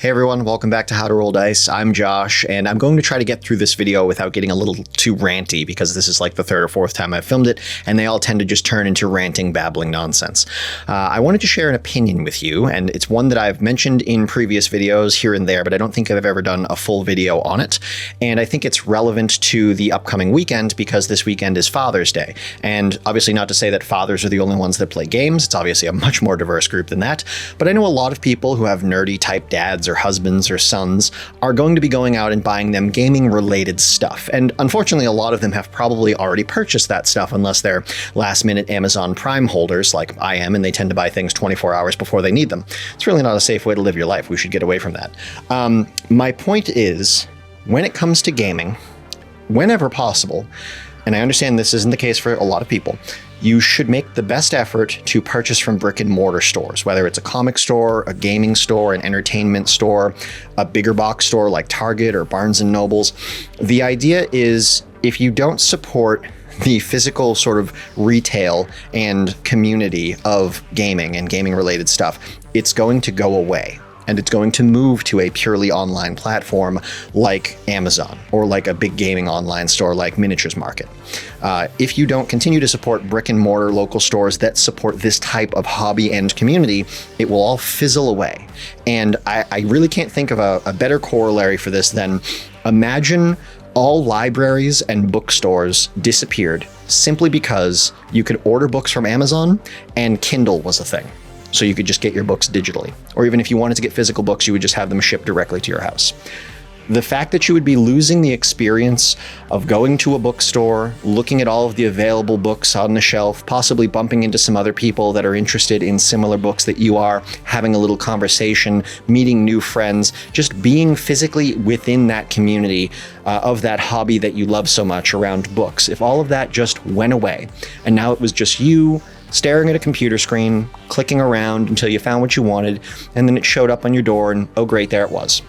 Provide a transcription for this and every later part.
Hey everyone, welcome back to How to Roll Dice. I'm Josh, and I'm going to try to get through this video without getting a little too ranty because this is like the third or fourth time I've filmed it, and they all tend to just turn into ranting, babbling nonsense. I wanted to share an opinion with you, and it's one that I've mentioned in previous videos here and there, but I don't think I've ever done a full video on it. And I think it's relevant to the upcoming weekend because this weekend is Father's Day. And obviously not to say that fathers are the only ones that play games. It's obviously a much more diverse group than that. But I know a lot of people who have nerdy type dads or husbands or sons are going to be going out and buying them gaming related stuff. And unfortunately, a lot of them have probably already purchased that stuff unless they're last minute Amazon Prime holders like I am, and they tend to buy things 24 hours before they need them. It's really not a safe way to live your life. We should get away from that. My point is, when it comes to gaming, whenever possible, and I understand this isn't the case for a lot of people, you should make the best effort to purchase from brick and mortar stores, whether it's a comic store, a gaming store, an entertainment store, a bigger box store like Target or Barnes & Nobles. The idea is if you don't support the physical sort of retail and community of gaming and gaming related stuff, it's going to go away. And it's going to move to a purely online platform like Amazon or like a big gaming online store like Miniatures Market. If you don't continue to support brick and mortar local stores that support this type of hobby and community, it will all fizzle away. And I really can't think of a better corollary for this than imagine all libraries and bookstores disappeared simply because you could order books from Amazon and Kindle was a thing. So you could just get your books digitally. Or even if you wanted to get physical books, you would just have them shipped directly to your house. The fact that you would be losing the experience of going to a bookstore, looking at all of the available books on the shelf, possibly bumping into some other people that are interested in similar books that you are, having a little conversation, meeting new friends, just being physically within that community of that hobby that you love so much around books. If all of that just went away and now it was just you staring at a computer screen, clicking around until you found what you wanted, and then it showed up on your door and, oh great, there it was.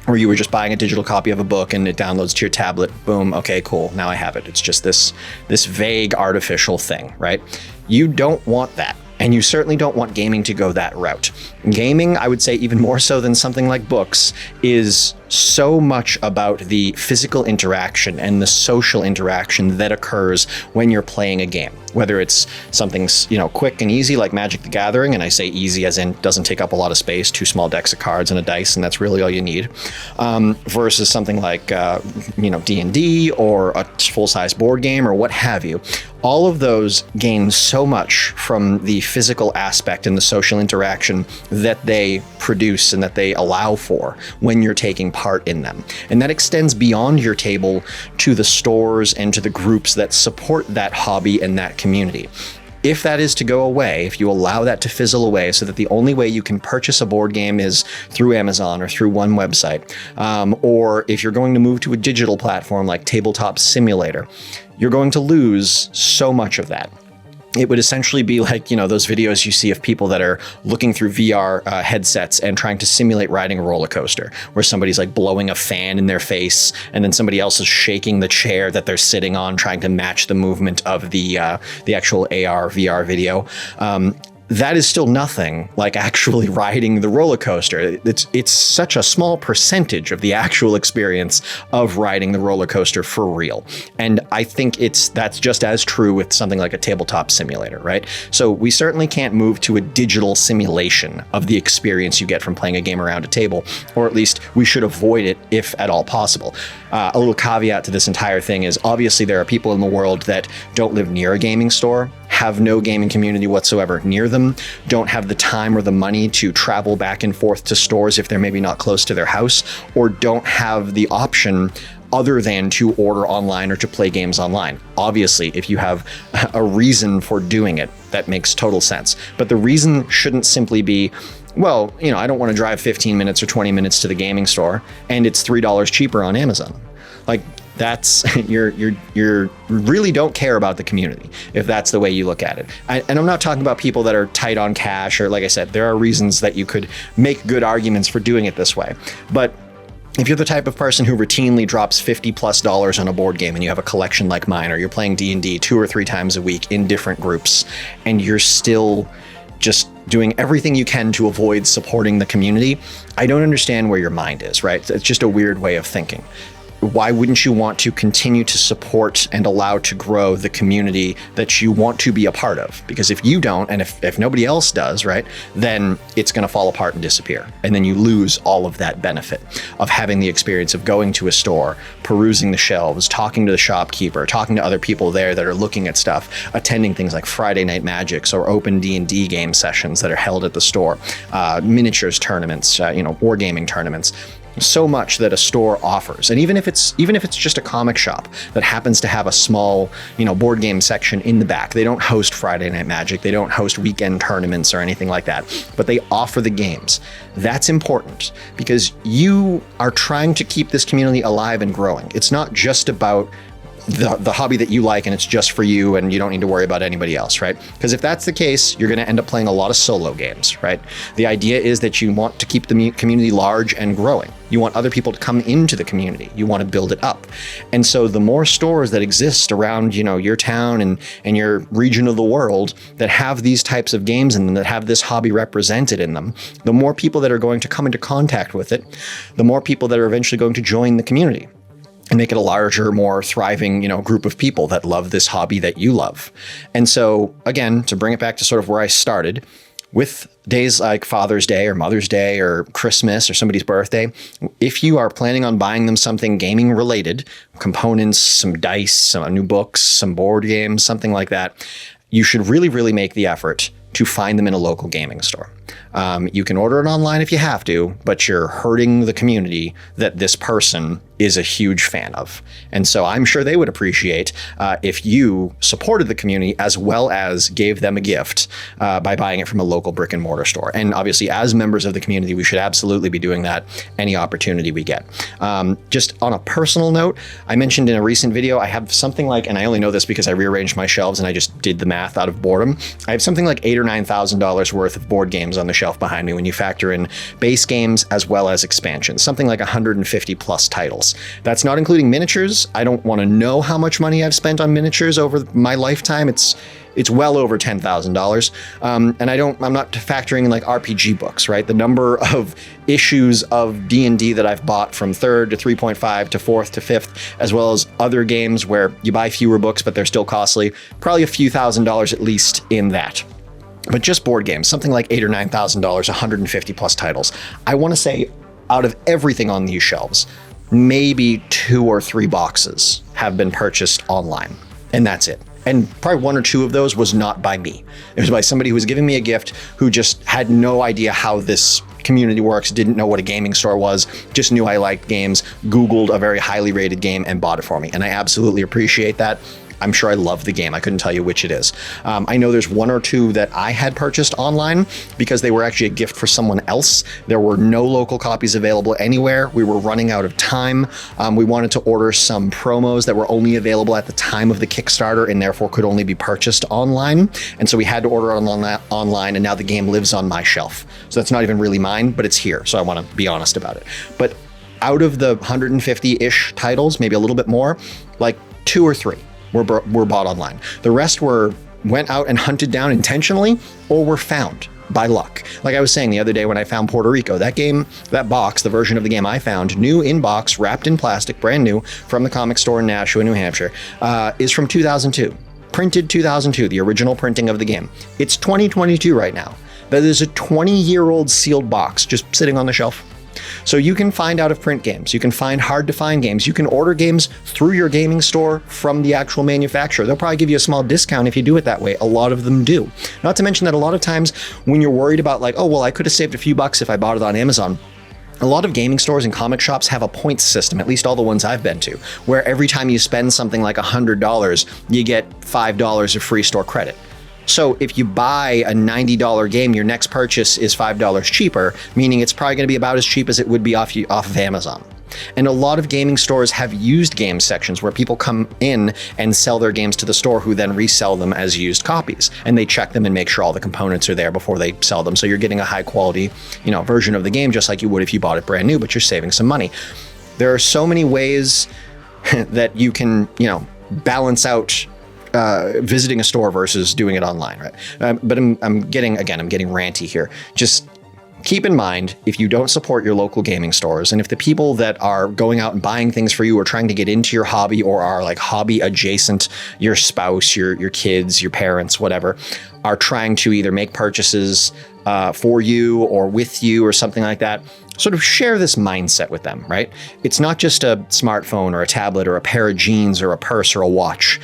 Or you were just buying a digital copy of a book and it downloads to your tablet, boom, okay, cool, now I have it. It's just this vague artificial thing, right? You don't want that. And you certainly don't want gaming to go that route. Gaming, I would say even more so than something like books, is so much about the physical interaction and the social interaction that occurs when you're playing a game. Whether it's something, quick and easy like Magic the Gathering, and I say easy as in doesn't take up a lot of space, 2 small decks of cards and a dice, and that's really all you need, versus something like D&D or a full-size board game or what have you. All of those gain so much from the physical aspect and the social interaction that they produce and that they allow for when you're taking part in them. And that extends beyond your table to the stores and to the groups that support that hobby and that community. If that is to go away, if you allow that to fizzle away so that the only way you can purchase a board game is through Amazon or through one website, or if you're going to move to a digital platform like Tabletop Simulator, you're going to lose so much of that. It would essentially be like, those videos you see of people that are looking through VR headsets and trying to simulate riding a roller coaster, where somebody's like blowing a fan in their face and then somebody else is shaking the chair that they're sitting on, trying to match the movement of the actual AR VR video. That is still nothing like actually riding the roller coaster. It's such a small percentage of the actual experience of riding the roller coaster for real. And I think that's just as true with something like a tabletop simulator, right? So we certainly can't move to a digital simulation of the experience you get from playing a game around a table, or at least we should avoid it if at all possible. A little caveat to this entire thing is obviously there are people in the world that don't live near a gaming store, have no gaming community whatsoever near them, don't have the time or the money to travel back and forth to stores if they're maybe not close to their house, or don't have the option other than to order online or to play games online. Obviously, if you have a reason for doing it, that makes total sense. But the reason shouldn't simply be, well, I don't want to drive 15 minutes or 20 minutes to the gaming store and it's $3 cheaper on Amazon. Like, that's you really don't care about the community if that's the way you look at it. And I'm not talking about people that are tight on cash, or like I said, there are reasons that you could make good arguments for doing it this way. But if you're the type of person who routinely drops $50+ on a board game and you have a collection like mine, or you're playing D&D 2 or 3 times a week in different groups, and you're still just doing everything you can to avoid supporting the community, I don't understand where your mind is, right? It's just a weird way of thinking. Why wouldn't you want to continue to support and allow to grow the community that you want to be a part of? Because if you don't, and if nobody else does, right, then it's going to fall apart and disappear. And then you lose all of that benefit of having the experience of going to a store, perusing the shelves, talking to the shopkeeper, talking to other people there that are looking at stuff, attending things like Friday Night Magics or open D&D game sessions that are held at the store, miniatures tournaments, wargaming tournaments. So much that a store offers. And even if it's just a comic shop that happens to have a small, board game section in the back, they don't host Friday Night Magic, they don't host weekend tournaments or anything like that, but they offer the games. That's important because you are trying to keep this community alive and growing. It's not just about the hobby that you like and it's just for you and you don't need to worry about anybody else, right? Because if that's the case, you're going to end up playing a lot of solo games, right? The idea is that you want to keep the community large and growing. You want other people to come into the community. You want to build it up. And so the more stores that exist around, your town and your region of the world that have these types of games in them, that have this hobby represented in them, the more people that are going to come into contact with it, the more people that are eventually going to join the community and make it a larger, more thriving, group of people that love this hobby that you love. And so again, to bring it back to sort of where I started, with days like Father's Day or Mother's Day or Christmas or somebody's birthday, if you are planning on buying them something gaming related, components, some dice, some new books, some board games, something like that, you should really, really make the effort to find them in a local gaming store. You can order it online if you have to, but you're hurting the community that this person is a huge fan of. And so I'm sure they would appreciate if you supported the community as well as gave them a gift by buying it from a local brick and mortar store. And obviously, as members of the community, we should absolutely be doing that any opportunity we get. Just on a personal note, I mentioned in a recent video, I have something like, and I only know this because I rearranged my shelves and I just did the math out of boredom. I have something like $8,000 or $9,000 worth of board games on the shelf behind me when you factor in base games as well as expansions, something like 150 plus titles. That's not including miniatures. I don't want to know how much money I've spent on miniatures over my lifetime. It's well over $10,000. And I'm not factoring in like RPG books, right? The number of issues of D&D that I've bought from 3rd to 3.5 to 4th to 5th, as well as other games where you buy fewer books, but they're still costly, probably a few $1,000s at least in that. But just board games, something like $8,000 or $9,000, 150 plus titles. I want to say out of everything on these shelves, maybe 2 or 3 boxes have been purchased online, and that's it. And probably 1 or 2 of those was not by me. It was by somebody who was giving me a gift who just had no idea how this community works, didn't know what a gaming store was, just knew I liked games, Googled a very highly rated game and bought it for me. And I absolutely appreciate that. I'm sure I love the game. I couldn't tell you which it is. I know there's 1 or 2 that I had purchased online because they were actually a gift for someone else. There were no local copies available anywhere. We were running out of time. We wanted to order some promos that were only available at the time of the Kickstarter and therefore could only be purchased online. And so we had to order it online, and now the game lives on my shelf. So that's not even really mine, but it's here. So I want to be honest about it. But out of the 150-ish titles, maybe a little bit more, like 2 or 3 were bought online. The rest went out and hunted down intentionally or were found by luck. Like I was saying the other day when I found Puerto Rico, that game, that box, the version of the game I found, new in box, wrapped in plastic, brand new from the comic store in Nashua, New Hampshire, is from 2002. Printed 2002, the original printing of the game. It's 2022 right now. That is a 20-year-old sealed box just sitting on the shelf. So you can find out of print games, you can find hard to find games, you can order games through your gaming store from the actual manufacturer. They'll probably give you a small discount if you do it that way. A lot of them do. Not to mention that a lot of times when you're worried about like, oh, well, I could have saved a few bucks if I bought it on Amazon. A lot of gaming stores and comic shops have a points system, at least all the ones I've been to, where every time you spend something like $100, you get $5 of free store credit. So if you buy a $90 game, your next purchase is $5 cheaper, meaning it's probably going to be about as cheap as it would be off of Amazon. And a lot of gaming stores have used game sections where people come in and sell their games to the store, who then resell them as used copies. And they check them and make sure all the components are there before they sell them. So you're getting a high quality, version of the game, just like you would if you bought it brand new, but you're saving some money. There are so many ways that you can, balance out visiting a store versus doing it online, right? But I'm getting ranty here. Just keep in mind, if you don't support your local gaming stores, and if the people that are going out and buying things for you are trying to get into your hobby or are like hobby adjacent, your spouse, your kids, your parents, whatever, are trying to either make purchases for you or with you or something like that, sort of share this mindset with them, right? It's not just a smartphone or a tablet or a pair of jeans or a purse or a watch.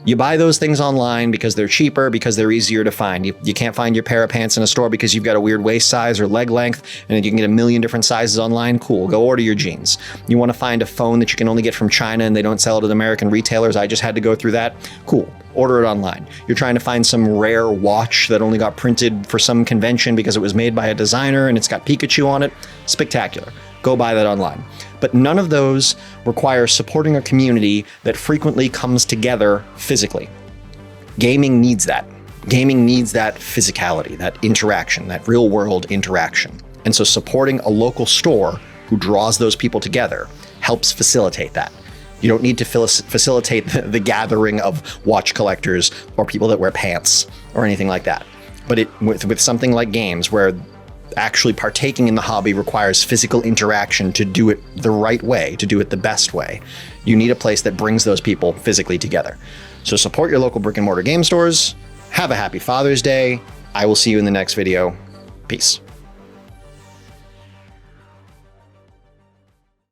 You buy those things online because they're cheaper, because they're easier to find. You can't find your pair of pants in a store because you've got a weird waist size or leg length, and you can get a million different sizes online. Cool, go order your jeans. You want to find a phone that you can only get from China and they don't sell it at American retailers. I just had to go through that. Cool, order it online. You're trying to find some rare watch that only got printed for some convention because it was made by a designer and it's got Pikachu on it. Spectacular. Go buy that online. But none of those require supporting a community that frequently comes together physically. Gaming needs that. Gaming needs that physicality, that interaction, that real world interaction. And so supporting a local store who draws those people together helps facilitate that. You don't need to facilitate the gathering of watch collectors or people that wear pants or anything like that. But with something like games, where actually partaking in the hobby requires physical interaction to do it the right way, to do it the best way, you need a place that brings those people physically together. So support your local brick and mortar game stores. Have a happy Father's Day. I will see you in the next video. Peace.